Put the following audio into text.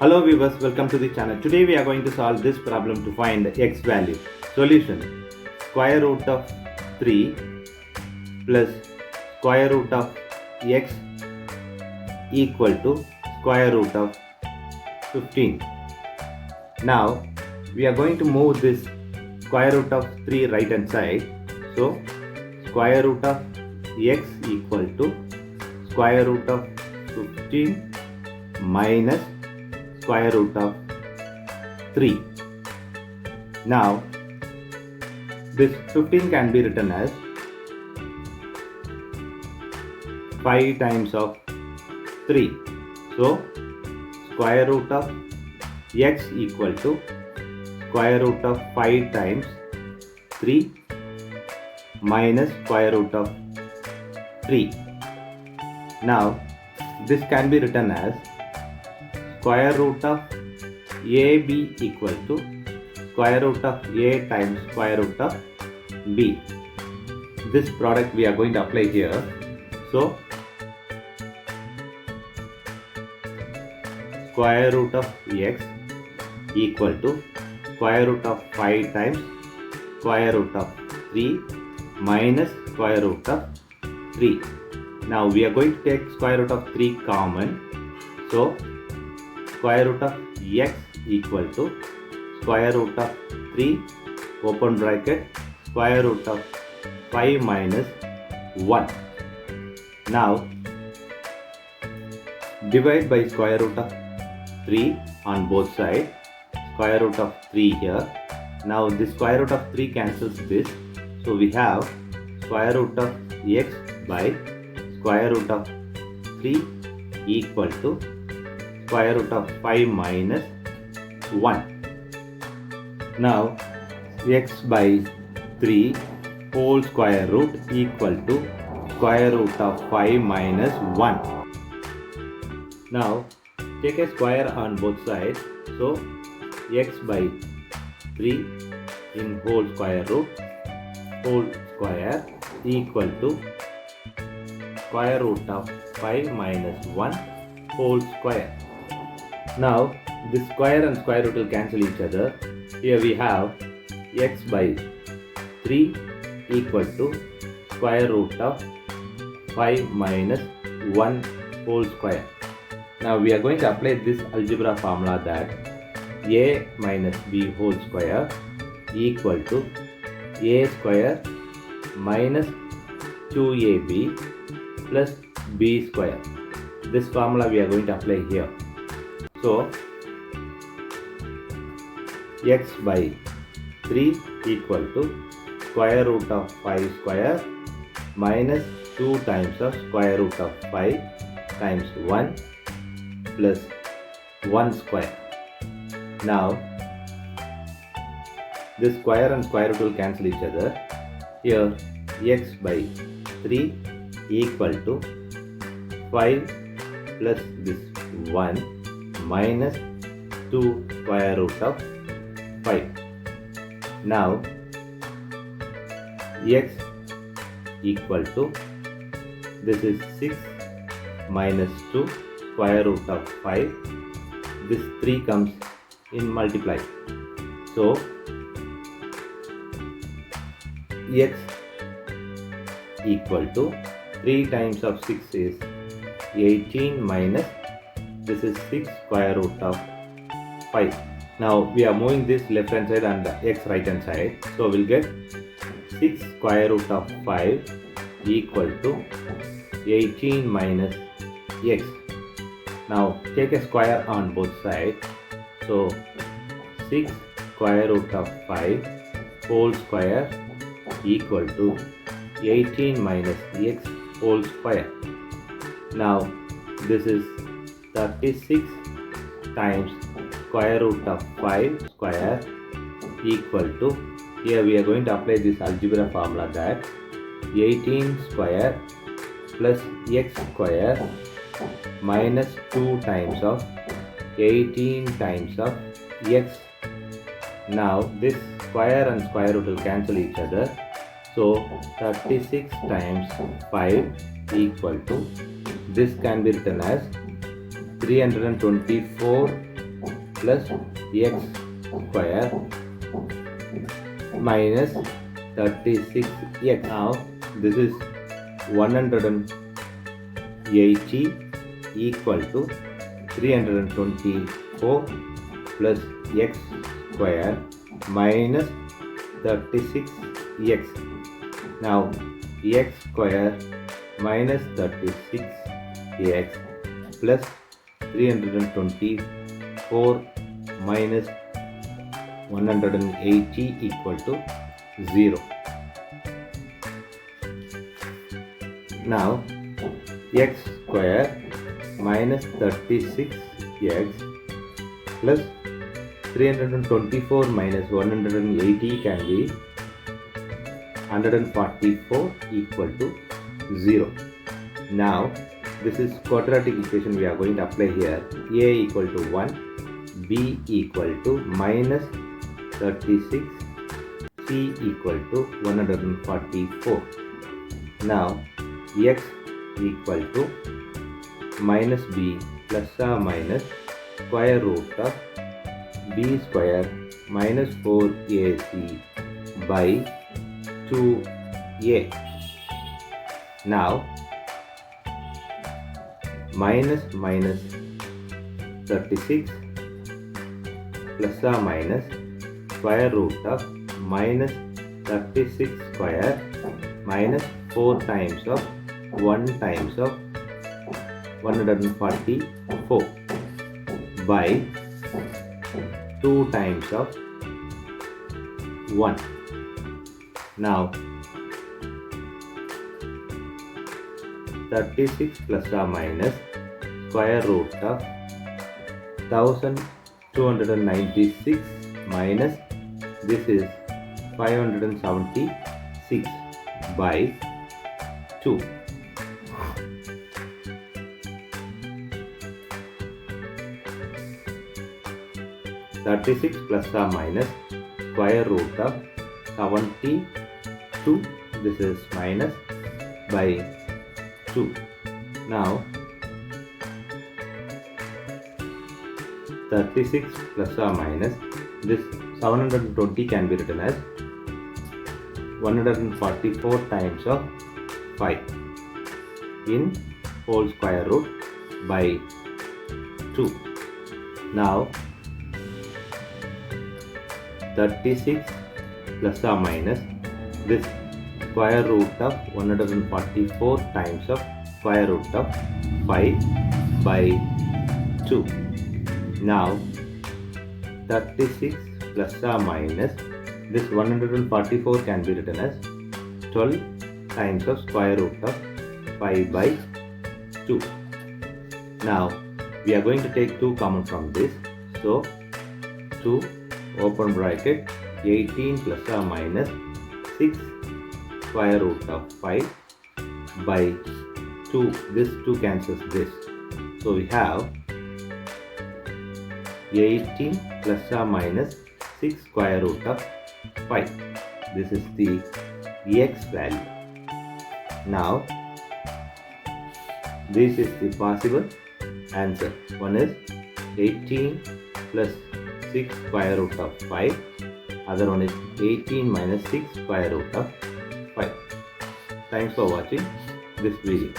Hello viewers, welcome to the channel. Today we are going to solve this problem to find x value. Solution: square root of 3 plus square root of x equal to square root of 15. Now we are going to move this square root of 3 right hand side. So square root of x equal to square root of 15 minus square root of 3. Now this 15 can be written as 5 times of 3. So square root of x equal to square root of 5 times 3 minus square root of 3. Now this can be written as square root of AB equal to square root of A times square root of B. This product we are going to apply here. So square root of x equal to square root of 5 times square root of 3 minus square root of 3. Now we are going to take square root of 3 common. So square root of x equal to square root of 3 open bracket square root of 5 minus 1. Now divide by square root of 3 on both sides. Square root of 3 here. Now the square root of 3 cancels this. So we have square root of x by square root of 3 equal to square root of 5 minus 1. Now x by 3 whole square root equal to square root of 5 minus 1. Now take a square on both sides. So x by 3 in whole square root whole square equal to square root of 5 minus 1 whole square. Now this square and square root will cancel each other. Here we have x by 3 equal to square root of 5 minus 1 whole square. Now we are going to apply this algebra formula that a minus b whole square equal to a square minus 2ab plus b square. This formula we are going to apply here. So x by 3 equal to square root of 5 square minus 2 times of square root of 5 times 1 plus 1 square. Now this square and square root will cancel each other. Here x by 3 equal to 5 plus this 1 minus 2 square root of 5. Now x equal to this is 6 minus 2 square root of 5. This 3 comes in multiply. So x equal to 3 times of 6 is 18 minus this is 6 square root of 5. Now we are moving this left hand side and the x right hand side. So we'll get 6 square root of 5 equal to 18 minus x. Now take a square on both sides. So 6 square root of 5 whole square equal to 18 minus x whole square. Now this is 36 times square root of 5 square equal to, here we are going to apply this algebra formula that 18 square plus x square minus 2 times of 18 times of x. Now this square and square root will cancel each other. So 36 times 5 equal to, this can be written as 324 plus x square minus 36x. Now this is 180 equal to 324 plus x square minus 36x. Now x square minus 36x plus 324 minus 180 equal to 0. Now x square minus 36x plus 324 minus 180 can be 144 equal to 0. Now this is quadratic equation we are going to apply here. A equal to 1, B equal to minus 36, C equal to 144. Now x equal to minus b plus or minus square root of b square minus 4ac by 2a. Now minus 36 plus or minus square root of minus 36 square minus 4 times of 1 times of 144 by 2 times of 1. Now 36 plus or minus square root of 1296 minus this is 576 by 2. Thirty-six plus or minus square root of 72, this is minus by 2. Now 36 plus or minus this 720 can be written as 144 times of 5 in whole square root by 2. Now 36 plus or minus this square root of 144 times of square root of 5 by 2. Now 36 plus or minus this 144 can be written as 12 times of square root of 5 by 2. Now we are going to take 2 common from this. So 2 open bracket 18 plus or minus 6 square root of 5 by 2. This 2 cancels this. So we have 18 plus or minus 6 square root of 5. This is the x value. Now this is the possible answer. One is 18 plus 6 square root of 5. Other one is 18 minus 6 square root of 5. Thanks for watching this video.